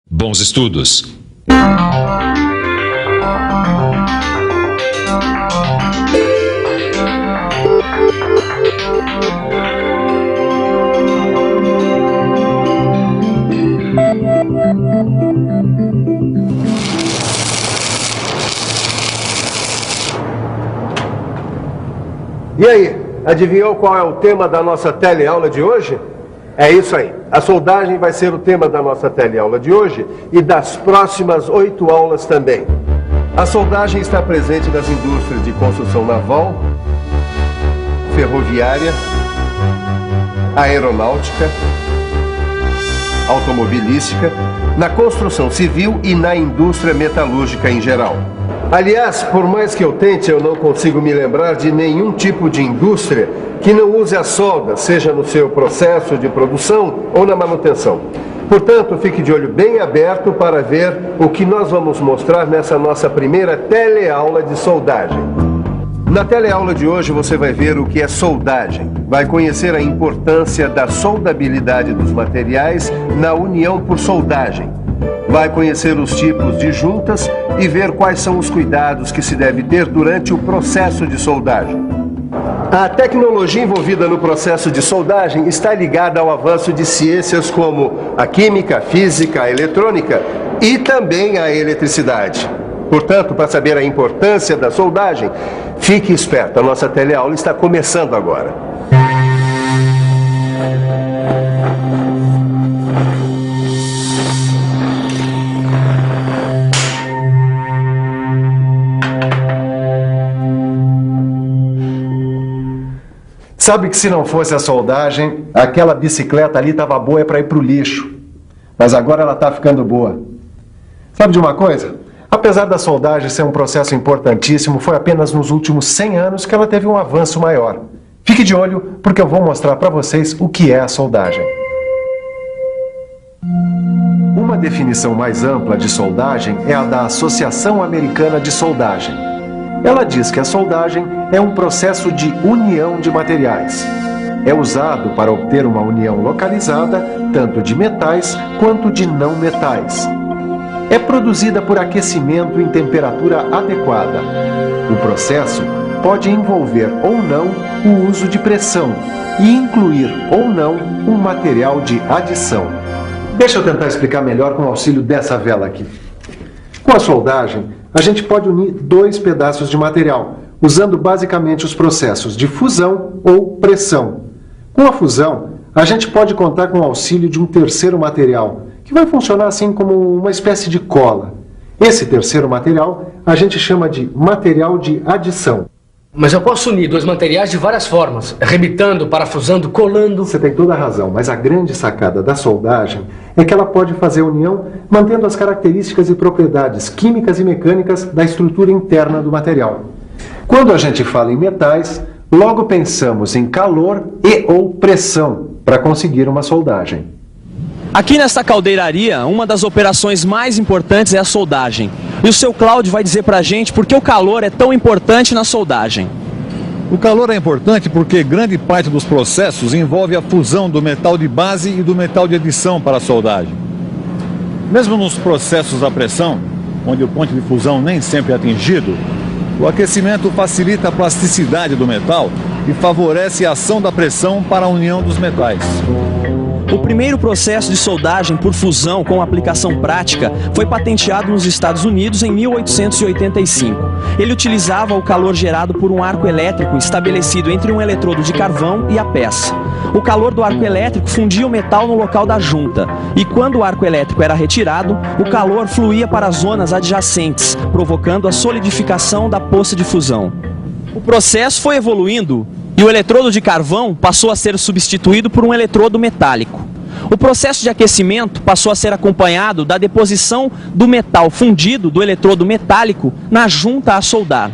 Bons estudos. E aí, adivinhou qual é o tema da nossa teleaula de hoje? É isso aí. A soldagem vai ser o tema da nossa teleaula de hoje e das próximas 8 aulas também. A soldagem está presente nas indústrias de construção naval, ferroviária, aeronáutica, automobilística, na construção civil e na indústria metalúrgica em geral. Aliás, por mais que eu tente, eu não consigo me lembrar de nenhum tipo de indústria que não use a solda, seja no seu processo de produção ou na manutenção. Portanto, fique de olho bem aberto para ver o que nós vamos mostrar nessa nossa primeira teleaula de soldagem. Na teleaula de hoje você vai ver o que é soldagem, vai conhecer a importância da soldabilidade dos materiais na união por soldagem. Vai conhecer os tipos de juntas e ver quais são os cuidados que se deve ter durante o processo de soldagem. A tecnologia envolvida no processo de soldagem está ligada ao avanço de ciências como a química, a física, a eletrônica e também a eletricidade. Portanto, para saber a importância da soldagem, fique esperto, a nossa teleaula está começando agora. Sabe que se não fosse a soldagem, aquela bicicleta ali estava boa para ir para o lixo. Mas agora ela está ficando boa. Sabe de uma coisa? Apesar da soldagem ser um processo importantíssimo, foi apenas nos últimos 100 anos que ela teve um avanço maior. Fique de olho, porque eu vou mostrar para vocês o que é a soldagem. Uma definição mais ampla de soldagem é a da Associação Americana de Soldagem. Ela diz que a soldagem é um processo de união de materiais. É usado para obter uma união localizada, tanto de metais quanto de não metais. É produzida por aquecimento em temperatura adequada. O processo pode envolver ou não o uso de pressão e incluir ou não um material de adição. Deixa eu tentar explicar melhor com o auxílio dessa vela aqui. Com a soldagem, a gente pode unir 2 pedaços de material, usando basicamente os processos de fusão ou pressão. Com a fusão, a gente pode contar com o auxílio de um terceiro material, que vai funcionar assim como uma espécie de cola. Esse terceiro material a gente chama de material de adição. Mas eu posso unir 2 materiais de várias formas, arrebitando, parafusando, colando... Você tem toda a razão, mas a grande sacada da soldagem é que ela pode fazer união mantendo as características e propriedades químicas e mecânicas da estrutura interna do material. Quando a gente fala em metais, logo pensamos em calor e ou pressão para conseguir uma soldagem. Aqui nesta caldeiraria, uma das operações mais importantes é a soldagem. E o seu Cláudio vai dizer pra gente por que o calor é tão importante na soldagem. O calor é importante porque grande parte dos processos envolve a fusão do metal de base e do metal de adição para a soldagem. Mesmo nos processos à pressão, onde o ponto de fusão nem sempre é atingido, o aquecimento facilita a plasticidade do metal e favorece a ação da pressão para a união dos metais. O primeiro processo de soldagem por fusão com aplicação prática foi patenteado nos Estados Unidos em 1885. Ele utilizava o calor gerado por um arco elétrico estabelecido entre um eletrodo de carvão e a peça. O calor do arco elétrico fundia o metal no local da junta, e quando o arco elétrico era retirado, o calor fluía para as zonas adjacentes, provocando a solidificação da poça de fusão. O processo foi evoluindo e o eletrodo de carvão passou a ser substituído por um eletrodo metálico. O processo de aquecimento passou a ser acompanhado da deposição do metal fundido do eletrodo metálico na junta a soldar.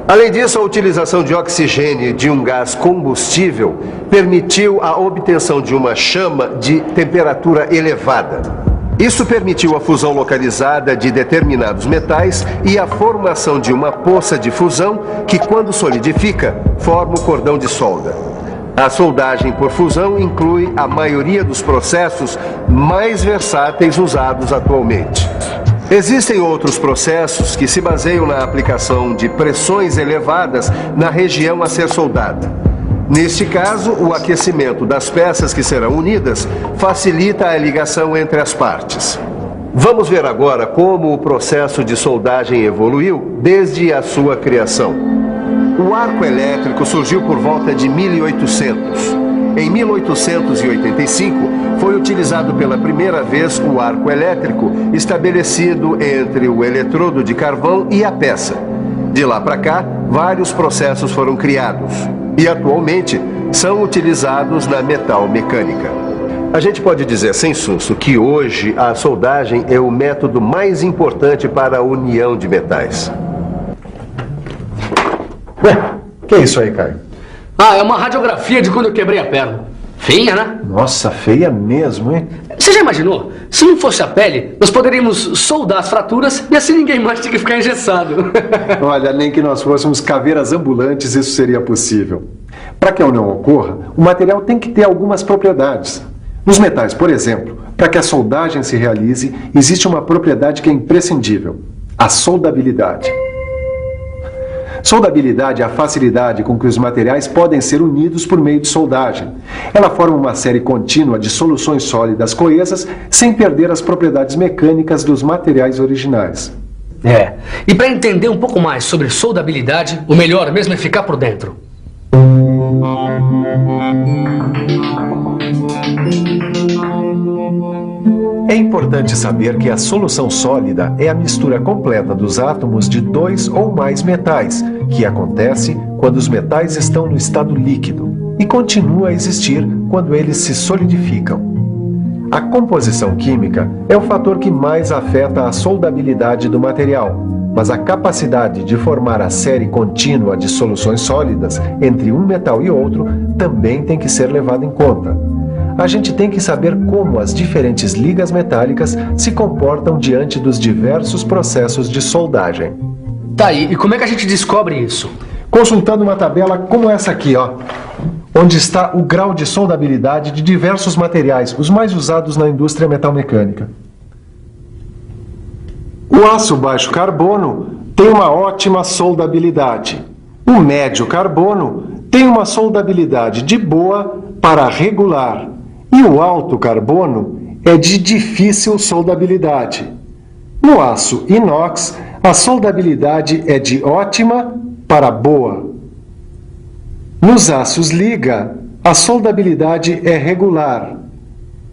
Além disso, a utilização de oxigênio de um gás combustível permitiu a obtenção de uma chama de temperatura elevada. Isso permitiu a fusão localizada de determinados metais e a formação de uma poça de fusão que, quando solidifica, forma o cordão de solda. A soldagem por fusão inclui a maioria dos processos mais versáteis usados atualmente. Existem outros processos que se baseiam na aplicação de pressões elevadas na região a ser soldada. Neste caso, o aquecimento das peças que serão unidas facilita a ligação entre as partes. Vamos ver agora como o processo de soldagem evoluiu desde a sua criação. O arco elétrico surgiu por volta de 1800. Em 1885, foi utilizado pela primeira vez o arco elétrico estabelecido entre o eletrodo de carvão e a peça. De lá para cá, vários processos foram criados e atualmente são utilizados na metalmecânica. A gente pode dizer sem susto que hoje a soldagem é o método mais importante para a união de metais. Ué, que é isso aí, Caio? Ah, é uma radiografia de quando eu quebrei a perna. Feia, né? Nossa, feia mesmo, hein? Você já imaginou? Se não fosse a pele, nós poderíamos soldar as fraturas e assim ninguém mais tinha que ficar engessado. Olha, nem que nós fôssemos caveiras ambulantes, isso seria possível. Para que a união ocorra, o material tem que ter algumas propriedades. Nos metais, por exemplo, para que a soldagem se realize, existe uma propriedade que é imprescindível: a soldabilidade. Soldabilidade é a facilidade com que os materiais podem ser unidos por meio de soldagem. Ela forma uma série contínua de soluções sólidas coesas sem perder as propriedades mecânicas dos materiais originais. E para entender um pouco mais sobre soldabilidade, o melhor mesmo é ficar por dentro. É importante saber que a solução sólida é a mistura completa dos átomos de dois ou mais metais, que acontece quando os metais estão no estado líquido e continua a existir quando eles se solidificam. A composição química é o fator que mais afeta a soldabilidade do material, mas a capacidade de formar a série contínua de soluções sólidas entre um metal e outro também tem que ser levada em conta. A gente tem que saber como as diferentes ligas metálicas se comportam diante dos diversos processos de soldagem. Tá, e como é que a gente descobre isso? Consultando uma tabela como essa aqui, onde está o grau de soldabilidade de diversos materiais, os mais usados na indústria metalmecânica. O aço baixo carbono tem uma ótima soldabilidade. O médio carbono tem uma soldabilidade de boa para regular. E o alto carbono é de difícil soldabilidade. No aço inox, a soldabilidade é de ótima para boa. Nos aços liga, a soldabilidade é regular,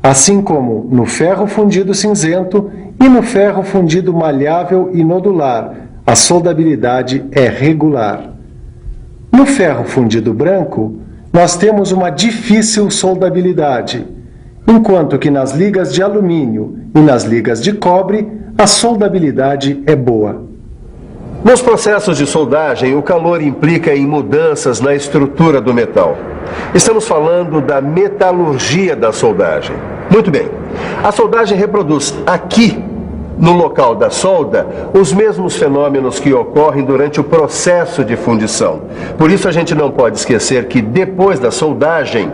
assim como no ferro fundido cinzento e no ferro fundido maleável e nodular, a soldabilidade é regular. No ferro fundido branco, nós temos uma difícil soldabilidade, enquanto que nas ligas de alumínio e nas ligas de cobre, a soldabilidade é boa. Nos processos de soldagem, o calor implica em mudanças na estrutura do metal. Estamos falando da metalurgia da soldagem. Muito bem. A soldagem reproduz aqui, no local da solda, os mesmos fenômenos que ocorrem durante o processo de fundição. Por isso a gente não pode esquecer que depois da soldagem,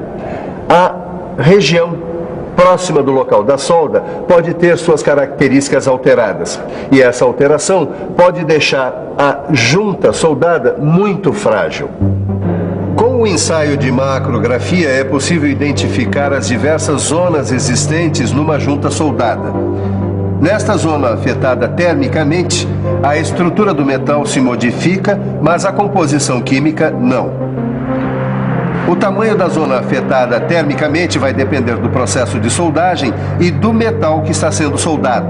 a região próxima do local da solda pode ter suas características alteradas. E essa alteração pode deixar a junta soldada muito frágil. Com o ensaio de macrografia é possível identificar as diversas zonas existentes numa junta soldada. Nesta zona afetada termicamente, a estrutura do metal se modifica, mas a composição química não. O tamanho da zona afetada termicamente vai depender do processo de soldagem e do metal que está sendo soldado.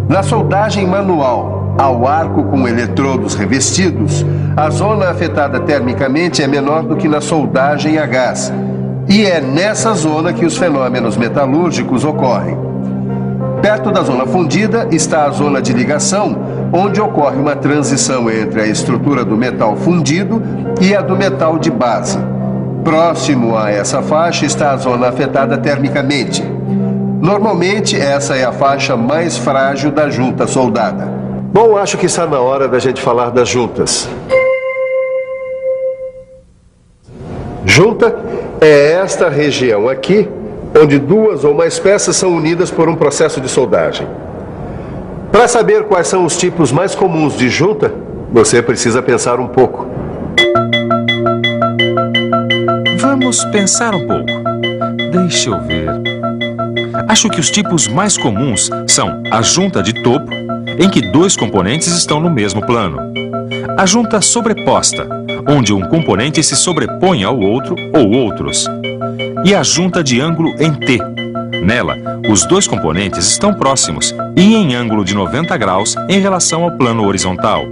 Na soldagem manual, ao arco com eletrodos revestidos, a zona afetada termicamente é menor do que na soldagem a gás. E é nessa zona que os fenômenos metalúrgicos ocorrem. Perto da zona fundida está a zona de ligação, onde ocorre uma transição entre a estrutura do metal fundido e a do metal de base. Próximo a essa faixa está a zona afetada termicamente. Normalmente, essa é a faixa mais frágil da junta soldada. Bom, acho que está na hora da gente falar das juntas. Junta é esta região aqui, onde duas ou mais peças são unidas por um processo de soldagem. Para saber quais são os tipos mais comuns de junta, você precisa pensar um pouco. Vamos pensar um pouco. Deixa eu ver. Acho que os tipos mais comuns são a junta de topo, em que dois componentes estão no mesmo plano. A junta sobreposta, onde um componente se sobrepõe ao outro ou outros. E a junta de ângulo em T. Nela, os dois componentes estão próximos e em ângulo de 90 graus em relação ao plano horizontal.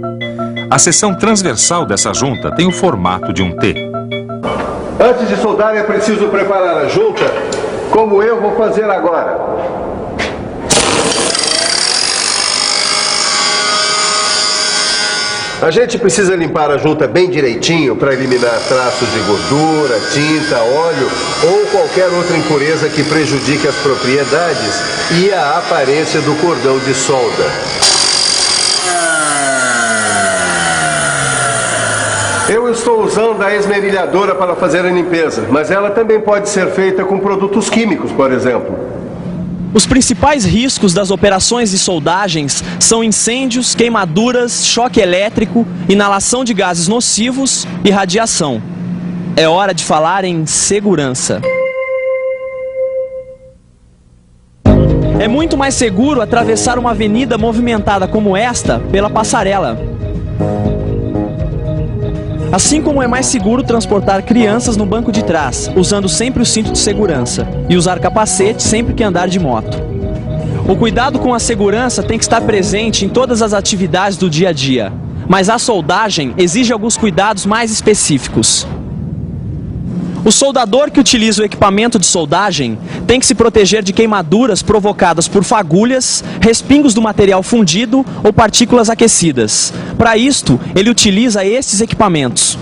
A seção transversal dessa junta tem o formato de um T. Antes de soldar é preciso preparar a junta, como eu vou fazer agora. A gente precisa limpar a junta bem direitinho para eliminar traços de gordura, tinta, óleo ou qualquer outra impureza que prejudique as propriedades e a aparência do cordão de solda. Eu estou usando a esmerilhadora para fazer a limpeza, mas ela também pode ser feita com produtos químicos, por exemplo. Os principais riscos das operações de soldagens são incêndios, queimaduras, choque elétrico, inalação de gases nocivos e radiação. É hora de falar em segurança. É muito mais seguro atravessar uma avenida movimentada como esta pela passarela. Assim como é mais seguro transportar crianças no banco de trás, usando sempre o cinto de segurança, e usar capacete sempre que andar de moto. O cuidado com a segurança tem que estar presente em todas as atividades do dia a dia, mas a soldagem exige alguns cuidados mais específicos. O soldador que utiliza o equipamento de soldagem tem que se proteger de queimaduras provocadas por fagulhas, respingos do material fundido ou partículas aquecidas. Para isto, ele utiliza estes equipamentos.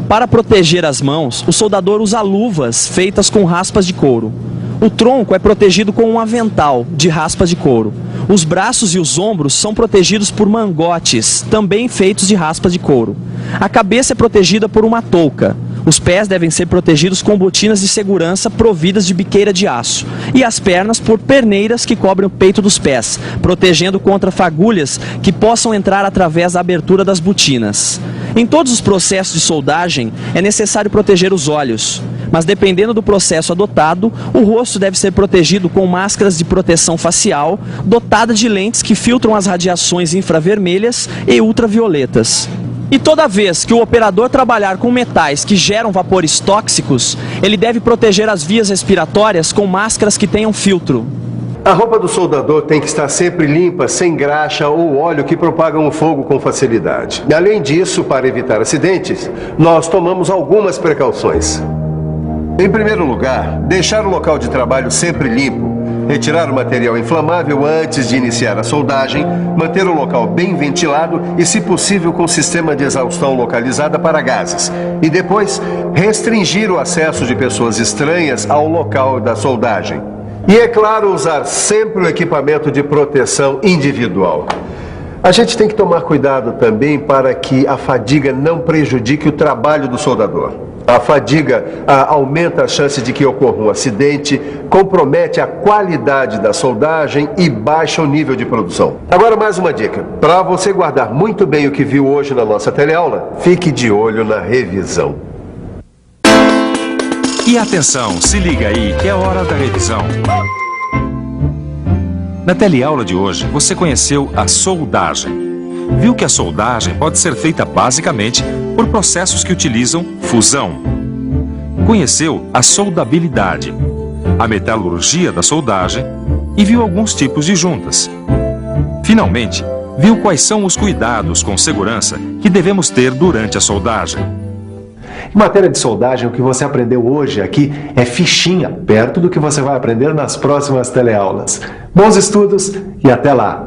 Para proteger as mãos, o soldador usa luvas feitas com raspas de couro. O tronco é protegido com um avental de raspas de couro. Os braços e os ombros são protegidos por mangotes, também feitos de raspas de couro. A cabeça é protegida por uma touca. Os pés devem ser protegidos com botinas de segurança providas de biqueira de aço. E as pernas por perneiras que cobrem o peito dos pés, protegendo contra fagulhas que possam entrar através da abertura das botinas. Em todos os processos de soldagem, é necessário proteger os olhos. Mas dependendo do processo adotado, o rosto deve ser protegido com máscaras de proteção facial, dotada de lentes que filtram as radiações infravermelhas e ultravioletas. E toda vez que o operador trabalhar com metais que geram vapores tóxicos, ele deve proteger as vias respiratórias com máscaras que tenham filtro. A roupa do soldador tem que estar sempre limpa, sem graxa ou óleo que propagam o fogo com facilidade. Além disso, para evitar acidentes, nós tomamos algumas precauções. Em primeiro lugar, deixar o local de trabalho sempre limpo. Retirar o material inflamável antes de iniciar a soldagem, manter o local bem ventilado e, se possível, com sistema de exaustão localizada para gases. E depois, restringir o acesso de pessoas estranhas ao local da soldagem. E, é claro, usar sempre o equipamento de proteção individual. A gente tem que tomar cuidado também para que a fadiga não prejudique o trabalho do soldador. A fadiga aumenta a chance de que ocorra um acidente, compromete a qualidade da soldagem e baixa o nível de produção. Agora, mais uma dica. Para você guardar muito bem o que viu hoje na nossa teleaula, fique de olho na revisão. E atenção, se liga aí que é hora da revisão. Na teleaula de hoje, você conheceu a soldagem. Viu que a soldagem pode ser feita basicamente por processos que utilizam fusão. Conheceu a soldabilidade, a metalurgia da soldagem e viu alguns tipos de juntas. Finalmente, viu quais são os cuidados com segurança que devemos ter durante a soldagem. Em matéria de soldagem, o que você aprendeu hoje aqui é fichinha, perto do que você vai aprender nas próximas teleaulas. Bons estudos e até lá!